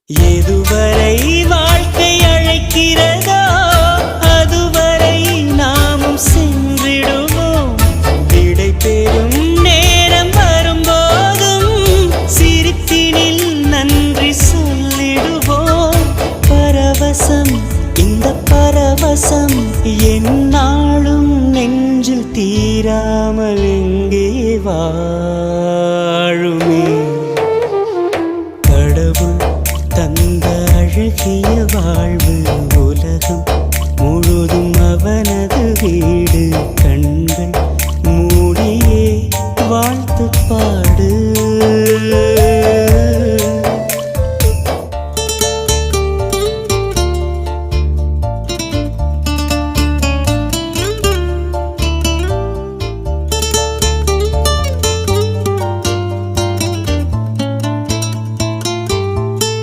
எதுவரை வாழ்க்கை அழைக்கிறதோ அதுவரை நாமும் சென்றிடுவோம். விடை பெறும் நேரம் வரும்போதும் சிரிப்பினில் நன்றி சொல்லிடுவோம். பரவசம், இந்த பரவசம் எந்நாளும் நெஞ்சில் தீராமல் எங்கே வாழுமே. கடவுள் தந்த அழகிய வாழ்வு